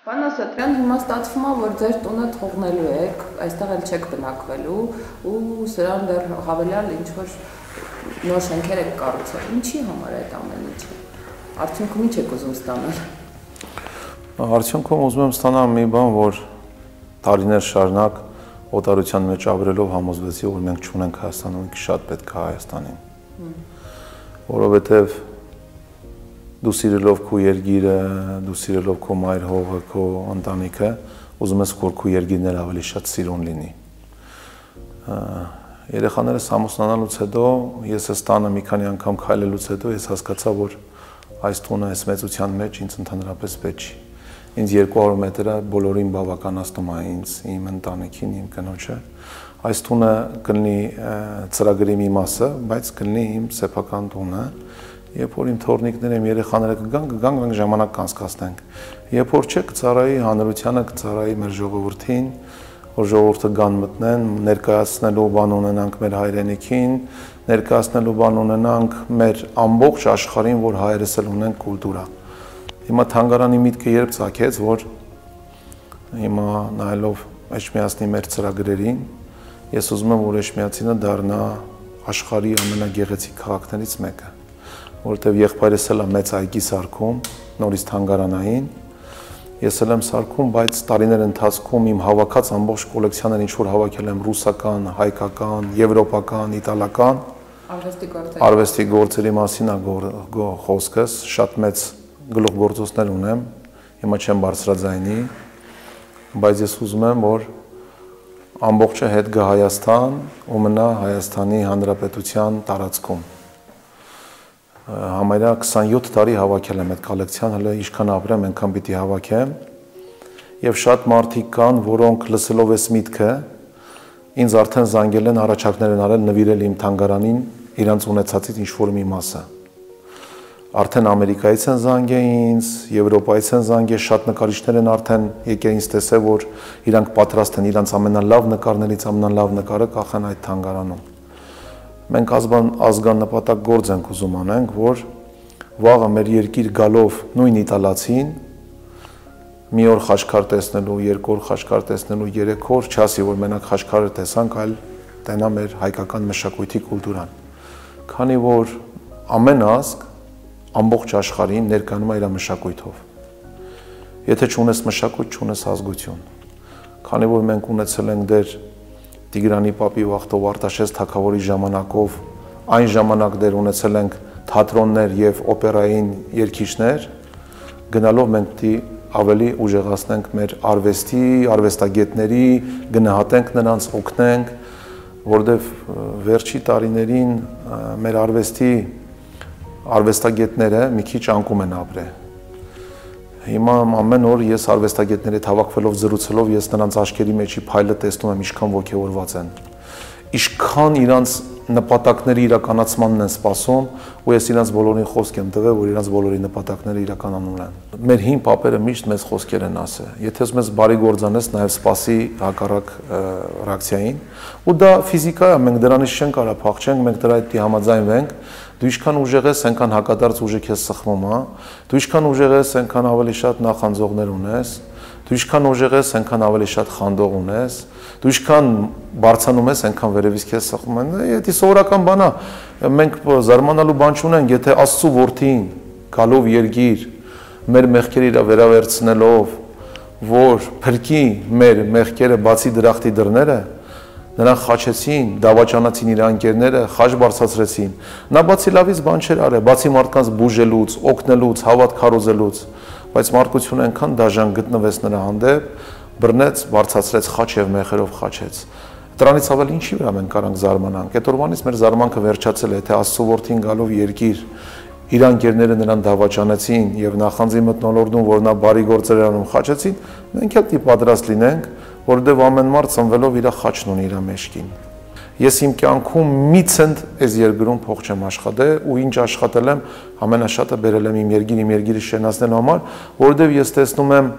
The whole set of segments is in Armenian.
Պարոն Ասատրյան, հիմա ստացվում է, որ ձեր տունը թողնելու եք, այստեղ էլ չեք բնակվելու ու սրան դեռ հավելյալ ինչ-որ նոր շենքեր եք կառուցել։ Ինչի համար է այդ ամեն ինչը։ Արդյունքում ինչ եք ուզում ստանալ։ Արդյունքում ուզում եմ ստանալ մի բան, որ տարիներ շարունակ օտարության մեջ ապրելով համոզվեցի, որ մենք չունենք Հայաստանում, ինքը շատ պետք է Հայաստանին։ Որովհետև դու սիրելով քո երկիրը, դու սիրելով քո մայր հողը, քո ընտանիքը, ուզում ես որ քո երկիրն էլ ավելի շատ սիրուն լինի։ Երեխաներս ամուսնանալուց հետո, ես այս տանը մի քանի անգամ քայլելուց հետո ես հասկացա, որ այս տունը այս մեծության մեջ ինձ ընդհանրապես պետք չի։ Ինձ 200 մետրը բոլորին բավականացնում է ինձ, իմ ընտանիքին, իմ կնոջը։ Այս տունը կլինի ծրագրի մի մասը, բայց կլինի իմ սեփական տունը։ Երբ որ իմ թորնիկները, իմ երեխաները կգան, մենք ժամանակ կանցկացնենք։ Երբ որ չէ, կծառայի հանրությանը, կծառայի մեր ժողովրդին, որ ժողովուրդը գան մտնեն, ներկայացնելու բան ունենանք մեր հայրենիքին, ներկայացնելու բան ունենանք մեր ամբողջ աշխարհին, որ հայերս էլ ունեն կուլտուրա։ Հիմա թանգարանի միտքը երբ ծագեց, որ հիմա նայելով Էջմիածնի մեր ծրագրերին, ես ուզում եմ, որ Էջմիածինը դառնա աշխարհի ամենագեղեցիկ քաղաքներից մեկը, որովհետև եղբայրս էլ է մեծ այգի սարքում, նորից թանգարանային, ես էլ եմ սարքում, բայց տարիներ ընթացքում իմ հավաքած ամբողջ կոլեկցիաները ինչ որ հավաքել եմ ռուսական, հայկական, եվրոպական, իտալական, արվեստի գործերի մասին է խոսքս, շատ մեծ գլուխգործոցներ ունեմ, հիմա չեմ բարձրաձայնի, բայց ես ուզում եմ, որ ամբողջը հետ գա Հայաստան ու մնա Հայաստանի Հանրապետության տարածքում։ Համարյա 27 տարի հավաքել եմ այդ կոլեկցիան, հələ ինչքան ապրեմ, այնքան պիտի հավաքեմ։ Եվ շատ մարդիկ կան, որոնք լսելով այս միտքը, ինձ արդեն զանգել են, առաջարկներ են արել նվիրել իմ թանգարանին իրանց ունեցածից ինչ-որ մի մասը։ Արդեն Ամերիկայից են զանգել ինձ, Եվրոպայից են զանգել, շատ նկարիչներ են արդեն եկել ինձ տեսել, որ իրանք պատրաստ են իրանց ամենալավ նկարներից ամենալավ նկարը կախեն այդ թանգարանում։ Մենք ազգանպատակ գործ ենք ուզում անենք, որ վաղը մեր երկիր գալով նույն իտալացին մի օր խաչքար տեսնելու, երկու օր խաչքար տեսնելու, երեք օր չասի, որ մենակ խաչքարը տեսանք, այլ տենա մեր հայկական մշակույթի կուլտուրան։ Քանի որ ամեն ազգ ամբողջ աշխարհին ներկայանում է իր մշակույթով։ Եթե չունես մշակույթ, չունես ազգություն։ Քանի որ մենք ունեցել ենք դեր Տիգրանի Պապի վախտով Արտաշես թագավորի ժամանակով, այն ժամանակ դեր ունեցել ենք թատրոններ եւ օպերային երգիչներ, գնալով մենք պիտի ավելի ուժեղացնենք մեր արվեստի, արվեստագետների, գնահատենք նրանց, օգնենք, որովհետեւ վերջի տարիներին մեր արվեստագետները մի քիչ անկում են ապրել։ Հիմա ամեն օր ես արվեստագետների հետ հավաքվելով զրուցելով ես նրանց աչքերի մեջի փայլը տեսնում եմ ինչքան ոգևորված են։ Ինչքան իրանց նպատակների իրականացմանն են սպասում ու ես իրանց բոլորին խոսք եմ տվել, որ իրանց բոլորի նպատակները իրականանում են։ Մեր հին պապերը միշտ մեծ խոսքեր են ասել։ Եթե ուզում ես բարի գործ անես, նաև սպասի հակառակ ռեակցիային։ Ու դա ֆիզիկա է, մենք դրանից չենք կարող փախչենք, մենք դրա հետ համաձայնվենք։ Դու ինչքան ուժեղ ես, այնքան հակադարձ ուժը քեզ սխմում է։ Դու ինչքան ուժեղ ես, այնքան ավելի շատ նախանձողներ ունես։ Դու ինչքան ուժեղ ես, այնքան ավելի շատ խանդող ունես։ Դու ինչքան բարձանում ես, այնքան վերևից քեզ սխմում են։ Դա սովորական բան է։ Մենք զարմանալու բան չունենք, եթե Աստծո որդին գալով երկիր մեր մեղքերը իր վերավերցնելով, որ փրկի մեր մեղքերը բացի դրախտի դռները, նրան խաչեցին, դավաճանացին իր անկերները, խաչ բարձրացրեցին։ Նա բացի լավից բան չէր արել, բացի մարդկանց բուժելուց, օգնելուց, հավատ քարոզելուց, բայց մարդկությունը այնքան դաժան գտնվեց նրա հանդեպ, բռնեց, բարձրացրեց խաչ եւ մեղրով խաչեց։ Դրանից ավելի ինչի վրա մենք կարանք զարմանանք։ Այդ օրվանից մեր զարմանքը վերջացել է, թե Աստծո որդին գալով երկիր իր անկերները նրան դավաճանեցին եւ նախանձի մտնոլորտում, որ նա բարի գործեր անում խաչեցին, մենք էլ պատրաստ լինենք, որովհետև ամեն մարդ ծնվելով իր խաչն ունի իր մեջքին։ Ես իմ կյանքում մի ցենտ այս երկրում փող չեմ աշխատել ու ինչ աշխատել եմ, ամենաշատը բերել եմ իմ երկիրը շենացնելու համար, որովհետև ես տեսնում եմ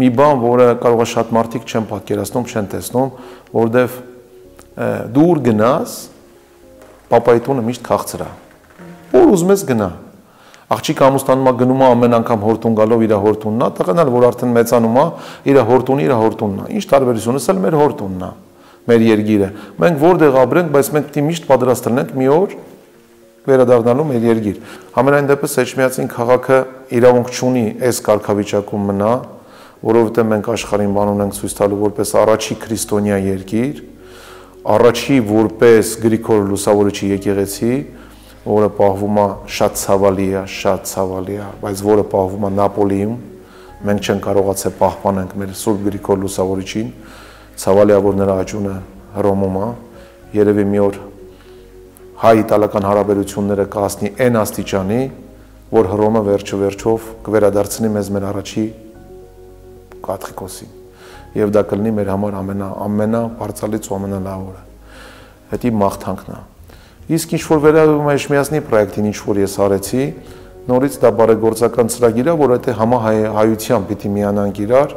մի բան, որը կարող է շատ մարդիկ չեն պատկերացնում, չեն տեսնում, որովհետև դու ուր գնաս, պապայի տունը միշտ քաղցր է։ Որ ուզում ես գնա։ Աղջիկ ամուսնանում է գնում է ամեն անգամ հորտուն գալով իր հորտունն է, տղան էլ որ արդեն մեծանում է, իր հորտունն է։ Ինչ տարբերությունս էլ մեր հորտունն է, մեր երկիրը։ Մենք որտեղ ապրենք, բայց մենք պետք է միշտ պատրաստ լինենք մի օր վերադառնալու մեր երկիր։ Համենայն դեպս Էջմիածին քաղաքը իրավունք չունի այս կարգավիճակում մնա, որովհետև մենք աշխարհին բանուն ենք ցույց տալու որպես առաջի քրիստոնյա երկիր, առաջի որպես Գրիգոր Լուսավորիչի եկեղեցի, որը պահվում է շատ ցավալի է, բայց որը պահվում է Նապոլիում, մենք չենք կարողացել պահպանենք մեր Սուրբ Գրիգոր Լուսավորիչին, ցավալի է, որ նրա աճունը Հռոմում է, երևի մի օր հայ-իտալական հարաբերությունները կհասնի այն աստիճանի, որ Հռոմը վերջով կվերադարձնի մեզ մեր առաջի կաթողիկոսին, եւ դա կլինի մեր համար ամենաբարձրալից ու ամենալավը։ Դա մաղթանքն է։ Իսկ ինչ որ վերաբերում է Էջմիածնի պրոյեկտին, ինչ որ ես արեցի, նորից դա բարեգործական ծրագիր է, որ այդ համահայությամբ պիտի միանանք իրար։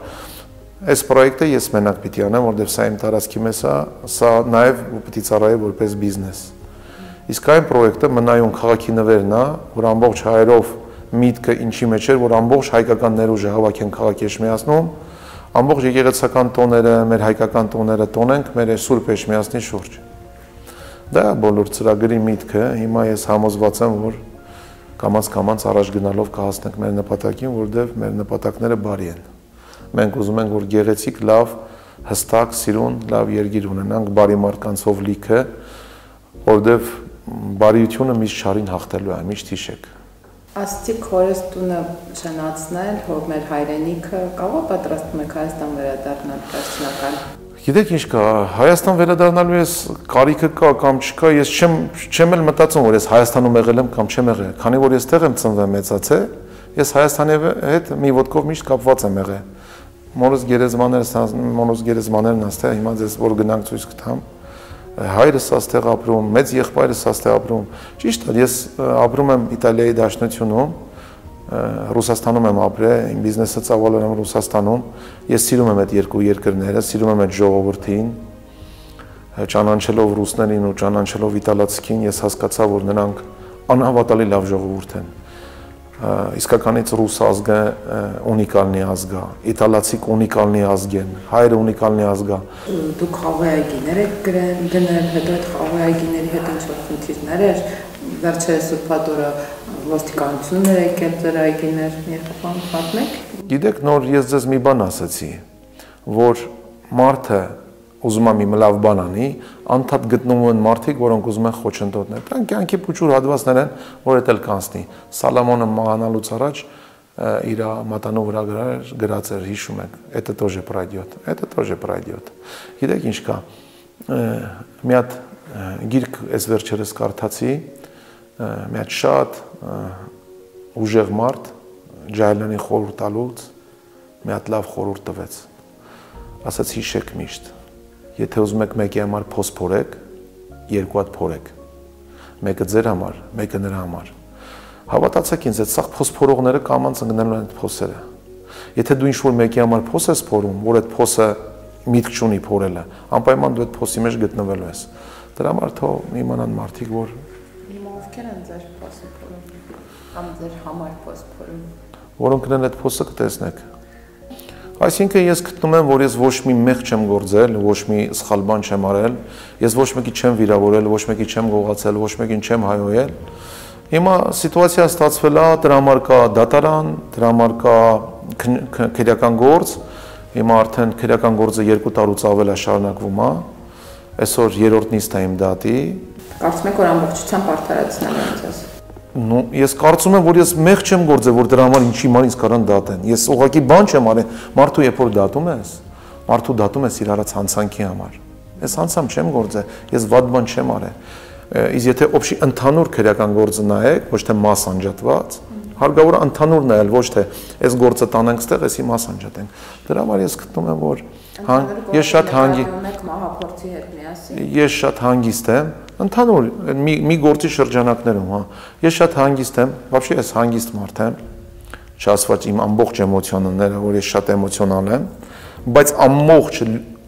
Այս պրոյեկտը ես մենակ պիտի անեմ, որովհետև սա իմ տարածքի մեջ է, սա նաև պիտի ծառայի որպես բիզնես։ Իսկ այն պրոյեկտը մնայուն քաղաքի նվերն է, որ ամբողջ հայերով միտքը ինչի մեջ էր, որ ամբողջ հայկական ներուժը հավաքեն քաղաք Էջմիածնում, ամբողջ եկեղեցական տոները, մեր հայկական տոները տոնենք մեր Սուրբ Էջմիածնի շուրջ։ Դա բոլոր ծրագրի միտքը, հիմա ես համոզված եմ, որ կամաց առաջ գնալով կհասնենք մեր նպատակին, որովհետև մեր նպատակները բարի են։ Մենք ուզում ենք, որ գեղեցիկ, լավ, հստակ, սիրուն, լավ երկիր ունենանք, բարի մարդկանցով լիքը, որովհետև բարիությունը միշտ չարին հաղթելու է, միշտ հիշեք։ Աստիկ հորս տունը շնացնել, հոր մեր հայրենիքը, կարող պատրաստում եք Հայաստան վերադառնալ վերջնական։ Գիտեք ինչ կա, Հայաստան վերադառնալու ես կարիքը կա կամ չկա, ես չեմ էլ մտածում, որ ես Հայաստանում եղել եմ կամ չեմ եղել, քանի որ ես տեղ եմ ծնվել մեծացել, ես Հայաստանի հետ մի ոտքով միշտ կապված եմ եղել։ Մորս գերեզմաներն աստեղ, հիմա ձեզ որ գնանք ցույց կտամ, հայրս աստեղ ապրում, մեծ եղբայրս աստեղ ապրում։ Ճիշտ է, ես ապրում եմ Իտալիայի Դաշնությունում, Ռուսաստանում եմ ապրել, իմ բիզնեսը ծավալել եմ Ռուսաստանում, ես սիրում եմ այդ երկու երկրները, սիրում եմ այդ ժողովրդին, ճանաչելով ռուսներին ու ճանաչելով իտալացիքին, ես հասկացա, որ նրանք անհավատալի լավ ժողովուրդ են։ Իսկականից ռուս ազգը ունիկալնի ազգ է, իտալացիք ունիկալնի ազգ են, հայերը ունիկալնի ազգ է։ Դուք խաղայագիներ եք գնել, հետո այդ խաղայագիների հետ ինչ-որ խնդիրներ էր, վերջերս ուրբաթ օրը ոստիկանությունն էր եկել ձեր այգիներ, երկու բան պատմեք։ Գիտեք, նոր ես ձեզ մի բան ասացի, որ մարդը ուզում եմ մի լավ բան անի, անդադ գտնվում են մարդիկ, որոնք ուզում են խոչընդոտներ։ Դրանք կյանքի փուչուր հատվածներ են, որ դա էլ կանցնի։ Սալամոնը մահանալուց առաջ իր մատանու վրա գրած էր, հիշում եք, это тоже пройдет։ Գիտեք ինչ կա։ Մի հատ գիրք այս վերջերս կարդացի, մի հատ շատ ուժեղ մարդ Ջահելյանի խորհուրդ տալուց մի հատ լավ խորհուրդ տվեց։ Ասաց հիշեք միշտ, եթե ուզում եք մեկի համար փոս փորեք, երկու հատ փորեք։ Մեկը ձեր համար, մեկը նրա համար։ Հավատացեք ինձ, այդ սաղ փոս փորողները կամանց ընկնելու են այդ փոսերը։ Եթե դու ինչ-որ մեկի համար փոս ես փորում, որ այդ փոսը միտք չունի փորելը, անպայման դու այդ փոսի մեջ գտնվելու ես։ Դրա համար թող իմանան մարդիկ, որ Հիմա ովքեր են ձեր փոսը փորում, կամ ձեր համար փոս փորում։ Որոնք են այդ փոսը կտեսնեք։ Այսինքն ես գտնում եմ, որ ես ոչ մի մեղ չեմ գործել, ոչ մի սխալ բան չեմ արել, ես ոչ մեկի չեմ վիրավորել, ոչ մեկի չեմ գողացել, ոչ մեկին չեմ հայոյել։ Հիմա սիտուացիա ստացվել է, դրա համար կա դատարան, դրա համար կա քրեական գործ, հիմա արդեն քրեական գործը 2 տարուց ավել է շարունակվում է, այսօր 3-րդ նիստ է իմ դատի։ Կարծում եք, որ ամբողջությամբ արդարացնել են ձեզ։ Ես կարծում եմ, որ ես մեղ չեմ գործել, որ դրա համար ինչի ման ինձ կարան դատեն։ Ես ուղղակի բան չեմ արել։ Մարդու երբ որ դատում ես, մարդու դատում ես իր արած հանցանքի համար։ Ես հանցամ չեմ գործել, ես վատ բան չեմ արել։ Իսկ եթե օբշի ընդհանուր քրեական գործը նայեք, ոչ թե մաս անջատված, հարկավոր է ընդհանուր նայել, ոչ թե այս գործը տանենք ստեղ, էսի մաս անջատենք։ Դրա համար ես գտնում եմ, որ ես շատ հանգիստ եմ, ընդհանուր մի գործի շրջանակներում, հա, ես շատ հանգիստ եմ, вообще ես հանգիստ մարդ եմ, չասված իմ ամբողջ էմոցիաները, որ ես շատ էմոցիոնալ եմ, բայց ամբողջ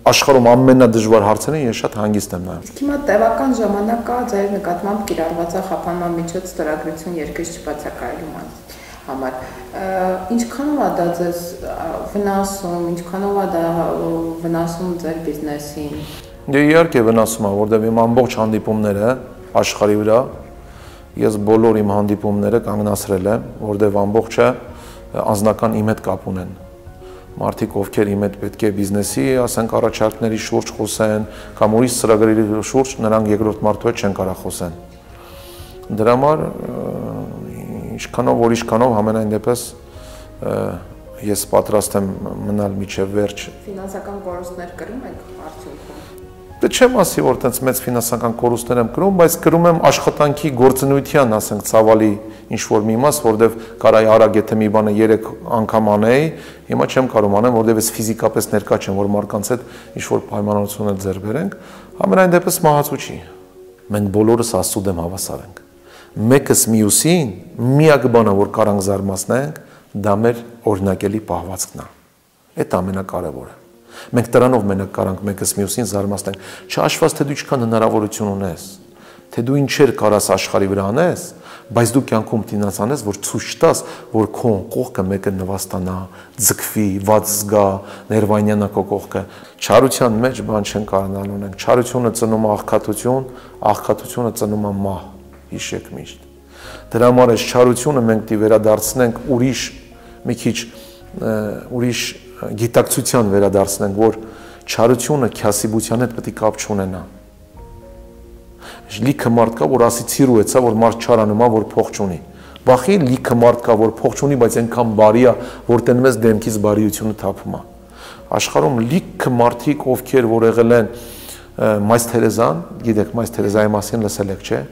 աշխարհում ամենադժվար հարցերին ես շատ հանգիստ եմ նայում։ Հիմա տևական ժամանակ կա ձեր նկատմամբ կիրառված խափանման միջոց ստորագրություն երկրից չբացակայելու համար։ Ինչքանով է դա ձեզ վնասում, ինչքանով է դա վնասում ձեր բիզնեսին։ Դե իհարկե վնասում է, որովհետև իմ ամբողջ հանդիպումները աշխարհի վրա ես բոլոր իմ հանդիպումները կանգնացրել եմ, որովհետև ամբողջը անձնական իմ հետ կապ ունեն։ Մարդիկ, ովքեր իմ հետ պետք է բիզնեսի, ասենք առաջարկների շուրջ խոսեն, կամ ուրիշ ծրագրերի շուրջ, նրանք երկրորդ մարդու հետ չեն կարող խոսեն։ Դրա համար ինչքանով համենայն դեպս ես պատրաստ եմ մնալ մինչև վերջ։ Ֆինանսական կորուստներ կրում եք արդյունքում։ Դե չեմ ասի, որ տենց մեծ ֆինանսական կորուստներ եմ կրում, բայց կրում եմ աշխատանքի գործունեության, ասենք, ցավալի ինչ-որ մի մաս, որովհետև կարայի արագ եթե մի բանը 3 անգամ անեի, հիմա չեմ կարող անեմ, որովհետև ես ֆիզիկապես ներկա չեմ, որ մարդկանց հետ ինչ-որ պայմանավորություններ ձեռք բերենք, ամենայն դեպս մահացու չի։ Մենք բոլորս Աստծու դեմ հավասար ենք։ Մեկս մյուսին միակ բանը, որ կարանք զարմացնենք, դա մեր օրինակելի պահվածքն է։ Այդ ամենակարևորը։ Մենք դրանով մենակ կարանք մեկս մյուսին զարմացնենք, չհաշված թե դու ինչքան հնարավորություն ունես, թե դու ինչեր կարաս աշխարհի վրա անես, բայց դու կյանքում դինաց անես, որ ցույց տաս, որ քո կողքը մեկը նվաստանա, ձգվի, ված զգա, ներվայնյանա քո կողքը։ Չարության մեջ բան չեն կարողանալ ունենք։ Չարությունը ծնում է աղքատություն, աղքատությունը ծնում է մահ, հիշեք միշտ։ Դրա համար այս չարությունը մենք դի վերադարձնենք մի քիչ ուրիշ գիտակցության վերադարձնենք, որ չարությունը քյասիբության հետ պետք է կապ չունենա։ Լիքը մարդ կա, որ ասի ցիրուեցա, որ մարդ չարանում է, որ փող չունի։ Բախի լիքը մարդ կա, որ փող չունի, բայց այնքան բարի է, որ տենում ես դեմքից բարիությունը թափում է։ Աշխարհում լիքը մարդիկ, ովքեր որ եղել են Մայր Թերեզան, գիտեք Մայր Թերեզայի մասին լսել եք, չէ՞։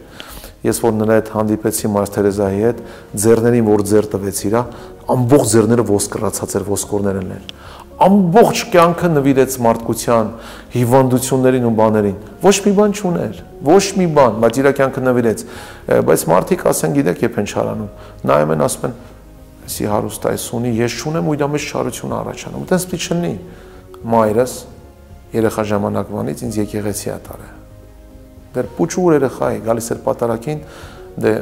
Ես որ նրա հետ հանդիպեցի Մայր Թերեզայի հետ, ձեռներին որ ձեռ տվեց իրա, ամբողջ ձեռները ոսկրացած էր, ոսկորներ են։ Ամբողջ կյանքը նվիրեց մարդկության հիվանդություններին ու բաներին։ Ոչ մի բան չուներ, ոչ մի բան, բայց իր կյանքը նվիրեց։ Բայց մարդիկ ասեն, գիտեք, երբ են չարանում, նայում են, ասում են, «Էսի հարուստ այս ունի, ես չունեմ ու իրա մեջ չարություն առաջանում»։ Այդպես պիտի չլինի։ Մայրս երեխա ժամանակվանից ինձ եկեղեցի է տարել։ Դեռ փուչուր երեխա է, գալիս էր պատարակին, դե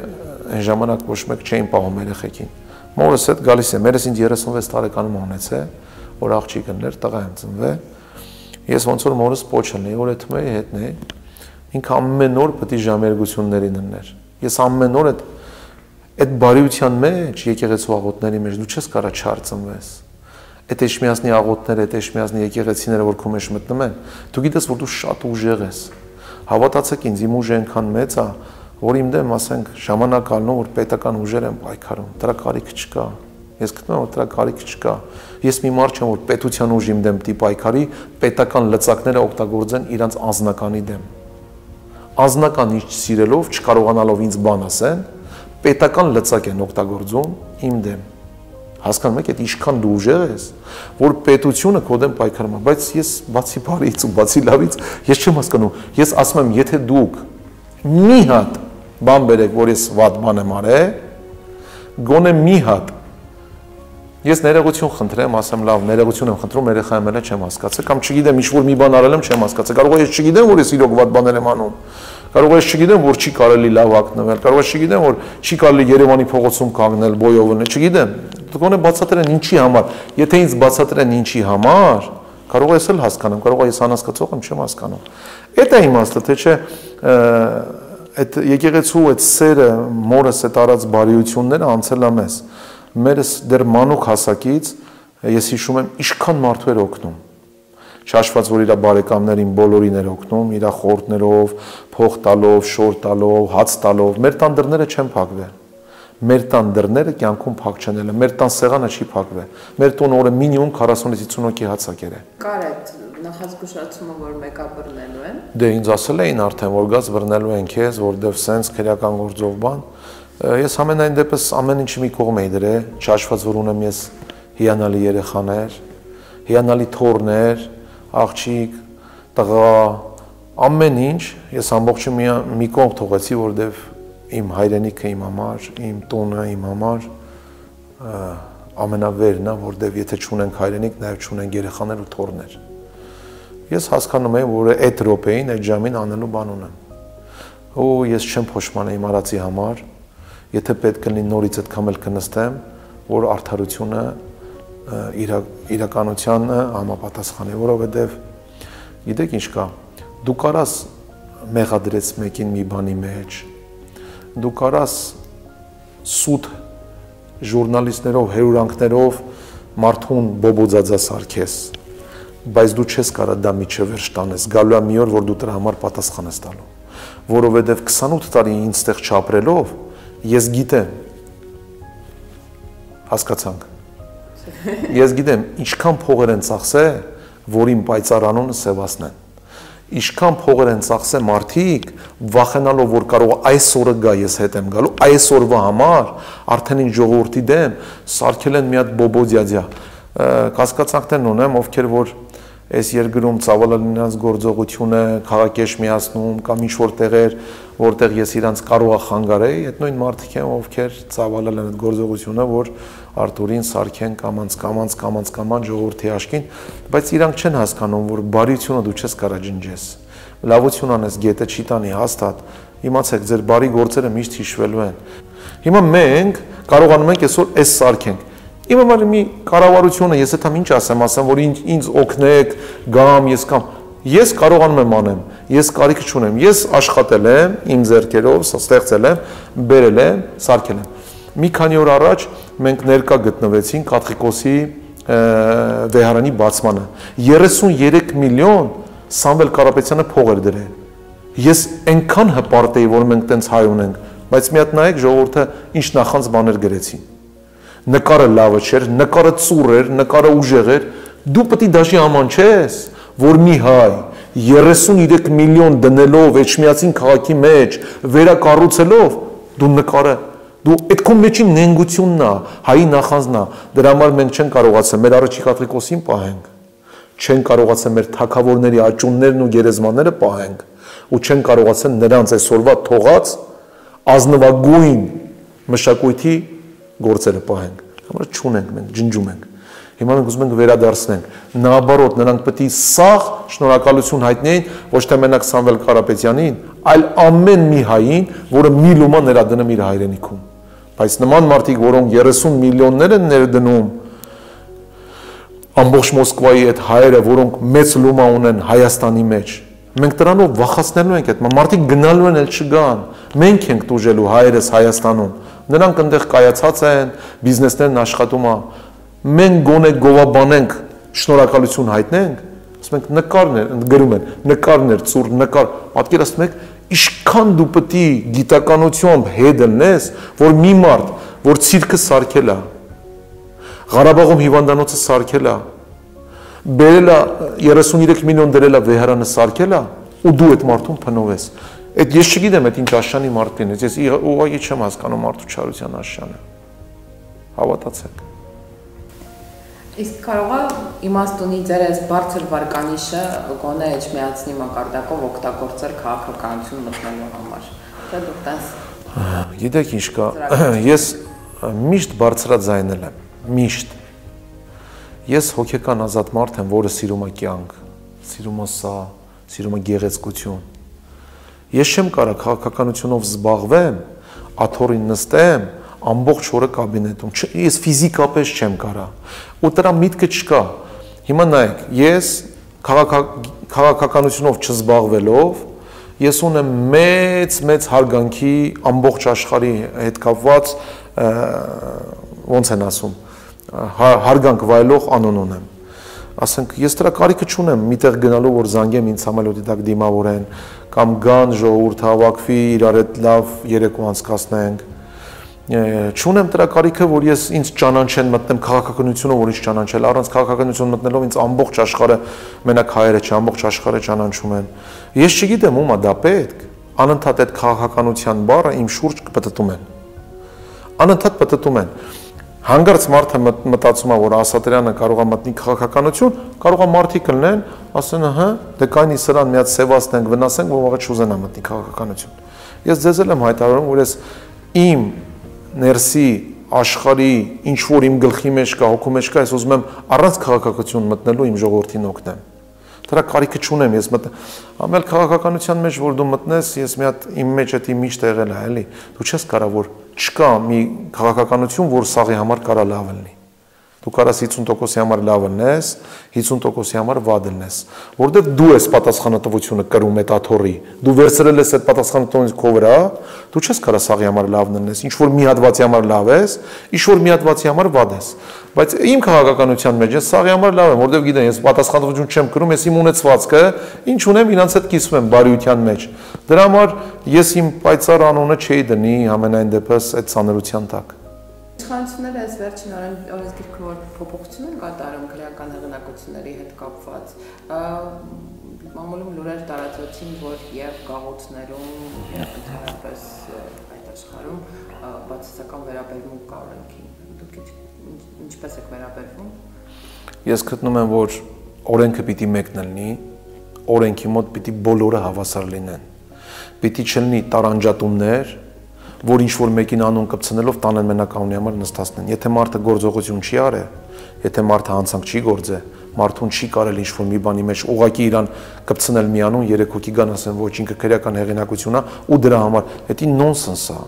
այն ժամանակ ոչ մեկ չէին պահում երեխեքին։ Մորս հետ գալիս է, մերս ինձ 36 տարեկանում ունեցել, որ աղջիկն էր, տղա եմ ծնվել։ Ես ոնց որ մորս փոչելն էի, որ այդ մեր հետն էի, ինքը ամեն օր պետք է ժամերգություններին ըններ։ Ես ամեն օր այդ բարիության մեջ, եկեղեցու աղոթների մեջ դու չես կարա չար ծնվես։ Այդ Էշմիածնի աղոթները, այդ Էշմիածնի եկեղեցիները, որ քո մեջ մտնում են, դու գիտես, որ դու շատ ուժեղ ես։ Հավատացեք ինձ, իմ ուժը այնքան մեծ է, որ իմ դեմ, ասենք, ժամանակ ալնում, որ պետական ուժեր են պայքարում, դրա կարիք չկա։ Ես գտնում եմ, որ դրա կարիք չկա։ Ես մի մարդ չեմ, որ պետության ուժ իմ դեմ տի պայքարի, պետական լծակները օգտագործեն իրանց անձնականի դեմ։ Անձնական ինչ սիրելով, չկարողանալով ինձ բան ասեն, պետական լծակ են օգտագործում իմ դեմ։ Հասկանում եք, այդ ինչքան դու ուժեղ ես, որ պետությունը քո դեմ պայքարում է, բայց ես բացի բարից ու բացի լավից, ես չեմ հասկանում։ Ես ասում եմ, եթե դուք մի հատ բան բերեք, որ ես վատ բան եմ արել, գոնե մի հատ ես ներողություն խնդրեմ, ասեմ լավ, ներողություն եմ խնդրում, երեխայում էլ չեմ հասկացել, կամ չգիտեմ, ինչ-որ մի բան արել եմ, չեմ հասկացել։ Կարող է ես չգիտեմ, որ ես իրոք վատ բաներ եմ անում։ Կարող է ես չգիտեմ, որ չի կարելի լավ ակնվել, կարող է չգիտեմ, որ չի կարելի Երևանի փողոցում կանգնել, բոյովնել, չգիտեմ։ Գոնե բացատրեն ինչի համար։ Եթե ինձ բացատրեն ինչի համար, կարող է ես էլ հասկանամ, կարող է ես անհասկացող եմ, չեմ հասկանում։ Այդ է իմաստը, թե չէ այդ եկեղեցու այդ սերը, մորս այդ արած բարիությունները անցել է մեզ։ Մերս դեռ մանուկ հասակից ես հիշում եմ ինչքան մարդու էր օգնում։ Չհաշված որ իր բարեկամներին բոլորին էր օգնում, իր խորհուրդներով, փող տալով, շոր տալով, հաց տալով, մեր տան դռները չեն փակվել։ Մեր տան դռները կյանքում փակ չեն ելել, մեր տան սեղանը չի փակվել։ Մեր տուն օրը մինիմում 40-ից 50 հոգի հաց է կերել։ Կար այդ նախազգուշացումը, որ մեկը բռնելու են։ Դե ինձ ասել էին արդեն, որ գազ բռնելու են քեզ, որտեվ սենց քրեական գործով բան։ Ես ամենայն դեպս ամեն ինչ մի կողմ էի դրել, չհաշված որ ունեմ ես հիանալի երեխաներ, հիանալի թոռներ, աղջիկ, տղա, ամեն ինչ ես ամբողջը մի կողմ թողեցի, որտեվ իմ հայրենիքը իմ համար, իմ տունը իմ համար ամենավերն է, որտեվ եթե չունենք հայրենիք, նաև չունենք երեխաներ ու թոռներ։ Ես հասկանում եմ, որ այդ րոպեին, այդ ժամին անելու բան ունեմ։ Ու ես չեմ փոշմանը իմ արածի համար, եթե պետք կլինի նորից այդքան էլ կնստեմ, որ արդարությունը իրականությանը համապատասխանի, որովհետև գիտեք ինչ կա, դու կարաս մեղադրես մեկին մի բանի մեջ, դու կարաս սուտ ժուրնալիստներով, հերուրանքներով մարդուն բոբոձածա սարքես, բայց դու չես կարա դա միջև վերջ տանես, գալու է մի օր, որ դու դրա համար պատասխան ես տալու, որովհետև 28 տարի ինձ տեղ չապրելով, ես գիտեմ, հասկացանք, ես գիտեմ, ինչքան փողեր են ծախսե, որ իմ պայծառ անունը սևացնեն, ինչքան փողեր են ծախսե մարդիկ, վախենալով, որ կարող այսօրը գա, ես հետ եմ գալու, այսօրվա համար, արդեն ինչ ժողովրդի դեմ, սարքել են մի հատ բոբոձյաձյա, կասկածանքներն ունեմ, ովքեր որ այս երկրում ծավալել նրանց գործողությունը, քաղաքեշ միացնում, կամ ինչ-որ տեղեր, որտեղ ես իրանց կարող խանգարեի, այդ նույն մարդիկ են, ովքեր ծավալել են այդ գործողությունը, որ Արտուրին սարքեն կամանց ժողովրդի աշկին, բայց իրանք չեն հասկանում, որ բարիությունը դու չես կարա ջնջես, լավություն անես գետը չի տանի հաստատ, իմացեք, ձեր բարի գործերը միշտ հիշվելու են։ Հիմա մենք կարողանում ենք այսօր այս սարքենք։ Իմ համար մի կառավարությունը, ես այդամ ինչ ասեմ, որ ինձ օգնեք, գամ, ես կամ, ես կարողանում եմ անեմ, ես կարիք չունեմ, ես աշխատել եմ, իմ ձեռքերով, ստեղծել եմ, բերել եմ, սարքել եմ։ Մի քանի օր առաջ մենք ներկա գտնվեցինք Կաթխիկոսի վեհարանի բացմանը, 33 միլիոն Սամվել Կարապետյանը փող էր դրել։ Ես այնքան հպարտ էի, որ մենք տենց հայ ունենք, բայց մի հատ նայեք ժողովուրդը ինչ նախանց բաներ գրեցին։ Նկարը լավը չէր, նկարը ծուռ էր, նկարը ուժեղ էր, դու պետք է դաշի աման չես, որ մի հայ 33 միլիոն դնելով Էջմիածին քաղաքի մեջ, վերակառուցելով, դու նկարը, դու այդքան մեջի նենգությունն է, հայի նախանձն է, դրա համար մենք չեն կարողացել մեր առաջի Կաթխիկոսին պահենք, չեն կարողացել մեր թագավորների աճուններն ու գերեզմանները պահենք, ու չեն կարողացել նրանց այսօրվա թողած ազնվագույն մշակույթի գործերը պահենք, համար չունենք մենք, ջնջում ենք, հիմա մենք ուզում ենք վերադարձնենք, նաբարոտ նրանք պետք է սաղ շնորհակալություն հայտնեին ոչ թե մենակ Սամվել Կարապետյանին, այլ ամեն մի հային, որը մի լումա ներդնում իր հայրենիքում, բայց նման մարդիկ, որոնք 30 միլիոններ են ներդնում, ամբողջ Մոսկվայի այդ հայերը, որոնք մեծ լումա ունեն Հայաստանի մեջ, մենք դրանով վախացնելու ենք այդ մարդիկ գնալու են էլ չգան, մենք ենք տուժելու հայերս Հայաստանում, նրանք այնտեղ կայացած են, բիզնեսներն աշխատում է, մենք գոնե գովաբանենք, շնորհակալություն հայտնենք, ասում ենք նկարներ, գրում են, նկարներ, ծուռ նկար, պատկերացնում եք, ինչքան դու պետք է գիտականությամբ հետ ելնես, որ մի մարդ, որ ցիրկը սարքել է, Ղարաբաղում հիվանդանոցը սարքել է, բերել է 33 միլիոն դրել է վեհարանը սարքել է, ու դու այդ մարդուն փնովես։ Այդ ես չգիտեմ այդ ինչ աշանի մարդ լինես, ես ուղղակի չեմ հասկանում մարդու չարության աշանը։ Հավատացեք։ Իսկ կարող է իմաստունի ձեր այս բարձր վարկանիշը գոնե Էջմիածնի մակարդակով օգտագործել քաղաքականություն մտնելու համար։ Թե դուք տես։ Գիտեք ինչ կա, ես միշտ բարձրաձայնել եմ, միշտ։ Ես հոգեկան ազատ մարդ եմ, որը սիրում է կյանք, սիրում է սա, սիրում է գեղեցկություն։ Ես չեմ կարող քաղաքականությունով զբաղվեմ, աթոռին նստեմ, ամբողջ օրը կաբինետում, ես ֆիզիկապես չեմ կարող։ Ու դրա միտքը չկա։ Հիմա նայեք, ես քաղաքականությունով չզբաղվելով, ես ունեմ մեծ հարգանքի ամբողջ աշխարհի հետ կապված, ոնց են ասում, հարգանք վայելող անուն ունեմ։ Ասենք, ես դրա կարիքը չունեմ, միտեղ գնալու, որ զանգեմ ինձ համալոտի տակ դիմավորեն, կամ գան ժողովուրդ հավաքվի, իրար հետ լավ երեկո անցկացնենք։ Չունեմ դրա կարիքը, որ ես ինձ ճանաչեն, մտնեմ քաղաքականությունով, որ ինձ ճանաչել, առանց քաղաքականություն մտնելով ինձ ամբողջ աշխարհը, մենակ հայերը չէ, ամբողջ աշխարհը ճանաչում են։ Ես չգիտեմ ումա դա պետք, անընդհատ այդ քաղաքականության բառը իմ շուրջ կպտտում են։ Անընդհատ պտտում են։ Հանգարց մարդը մտածում է, որ Ասատրյանը կարող է մտնի քաղաքականություն, կարող է մարդիկ լինեն, ասեն, հա, դե կայնի սրան մի հատ սևացնենք, վնասենք, որ վաղը չուզենա մտնի քաղաքականություն։ Ես ձեզ եմ հայտարարում, որ ես իմ ներսի աշխարհի ինչ որ իմ գլխի մեջ կա, հոգու մեջ կա, ես ուզում եմ առանց քաղաքականություն մտնելու իմ ժողովրդին օգնեմ։ Դրա կարիքը չունեմ, ես ամեն քաղաքականության մեջ որ դու մտնես, ես մի հատ իմ մեջ էդի միշտ եղել է, էլի, դու չես կարող որ չկա մի քաղաքականություն, որ սաղի համար կարա լավ լինի։ Դու կարաս 50%-ի համար լավ լնես, 50%-ի համար վատ լնես, որովհետև դու ես պատասխանատվությունը կրում այդ աթոռի, դու վերցրել ես այդ պատասխանատվությունը քո վրա, դու չես կարա սաղի համար լավ լնես, ինչ որ մի հատվածի համար լավ ես, ինչ որ մի հատվածի համար վատ ես։ Բայց իմ քաղաքականության մեջ ես սաղի համար լավ եմ, որովհետև գիտեմ, ես պատասխանատվություն չեմ կրում, ես իմ ունեցվածքը, ինչ ունեմ, իրանց հետ կիսվում եմ բարիության մեջ։ Դրա համար ես իմ պայծառ անունը չէի դնի համենայն դեպս այդ ցաներության տակ։ Իշխանությունները այս վերջին օրենսգիրքը որ փոփոխություն են կատարում քրեական հեղինակությունների հետ կապված, մամուլում լուրեր տարածեցին, որ եւ գաղութներում, եւ ընդհանրապես այդ աշխարհում բացասական վերաբերմունք կա օրենքին։ Դուք ինչպես եք վերաբերվում։ Ես գտնում եմ, որ օրենքը պիտի մեկն լինի, օրենքի մոտ պիտի բոլորը հավասար լինեն։ Պիտի չլինի տարանջատումներ, որ ինչ-որ մեկին անուն կպցնելով տանեն մենակ անունի համար նստացնեն։ Եթե մարդը գործողություն չի արել, եթե մարդը հանցանք չի գործել, մարդուն չի կարել ինչ-որ մի բանի մեջ ուղակի իրան կպցնել մի անուն, 3 հոգի գան ասեն, ոչ ինքը քրեական հեղինակություն է ու դրա համար, դա նոնսենս է։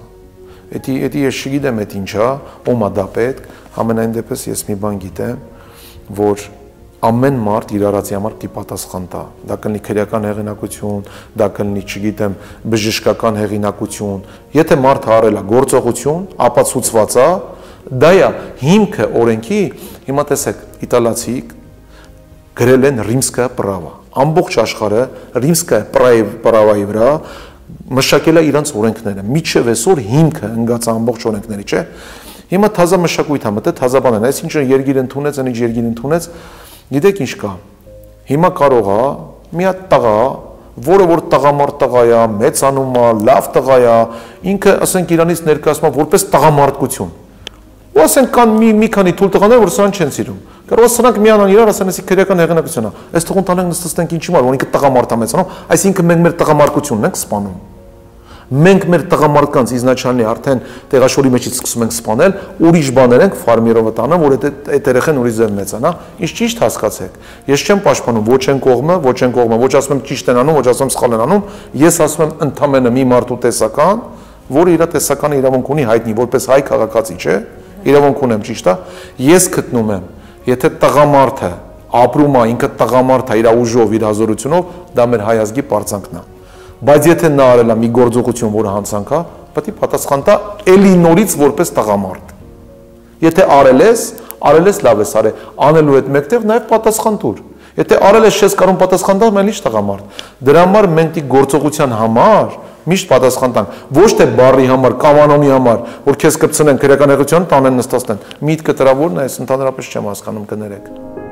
Դա ես չգիտեմ այդ ինչ է, ո՞մ է դա պետք, ամենայն դեպս ես մի բան գիտեմ, որ ամեն մարդ իր արածի համար պիտի պատասխան տա։ Դա կլինի քրեական հեղինակություն, դա կլինի, չգիտեմ, բժշկական հեղինակություն։ Եթե մարդը արել է գործողություն, ապացուցված է, դա է հիմքը օրենքի, հիմա տեսեք, իտալացիք գրել են Римская право։ Ամբողջ աշխարհը Римская право-ի վրա մշակել է իրանց օրենքները։ Միջև այսօր հիմքը ընկած ամբողջ օրենքների, չէ՞։ Հիմա թազա մշակույթ է մտել, թազա բան են, այսինչ երգիր ընդունեց, այնիչ երգիր ընդունեց։ Գիտեք ինչ կա։ Հիմա կարող է մի հատ տղա, որը որ տղամարդ տղա է, մեծանում է, լավ տղա է, ինքը ասենք իրանից ներկայացնում է որպես տղամարդկություն։ Ու ասենք կան մի քանի թույլ տղաներ, որ սրան չեն սիրում։ Կարող է սրանք միանան իրար, ասեն, էսի քրեական հեղինակություն է։ Այս թողուն տանենք նստենք ինչի համար, որ ինքը տղամարդ է մեծանում, այսինքն մենք մեր տղամարդկությունն ենք սպանում։ Մենք մեր տղամարդկանց իզնաչալնի արդեն տեղաշորի մեջից սկսում ենք սպանել, ուրիշ բաներ ենք ֆարմերովը տանը, որ այդ երեխեն ուրիշ ձև մեծանա, ինչ ճիշտ հասկացեք։ Ես չեմ պաշտպանում ոչ այն կողմը, ոչ ասում եմ ճիշտ են անում, ոչ ասում եմ սխալ են անում, ես ասում եմ ընդամենը մի մարդու տեսական, որը իր տեսականը իրավունք ունի հայտնի, որպես հայ քաղաքացի, չէ՞, իրավունք ունեմ, ճիշտ է։ Ես գտնում եմ, եթե տղամարդը ապրում է, ինքը տղամարդ է իր ուժով, իր հազորությունով, դա մեր հայ ազգի պարծանքն է։ Բայց եթե նա արել է մի գործողություն, որը հանցանք է, պետք է պատասխան տա էլի նորից որպես տղամարդ։ Եթե արել ես լավ ես արել, անելու հետ մեկտեղ նաև պատասխան տուր։ Եթե արել ես չես կարող պատասխան տալ, մենիշ տղամարդ։ Դրա համար մենք դի գործողության համար միշտ պատասխան տանք, ոչ թե բարի համար, կանոնի համար, որ քեզ կպցնեն քրեական հեղինակություն, տանեն նստացնեն։ Միտքը դրա որն է, ես ընդհանրապես չեմ հասկանում, կներեք։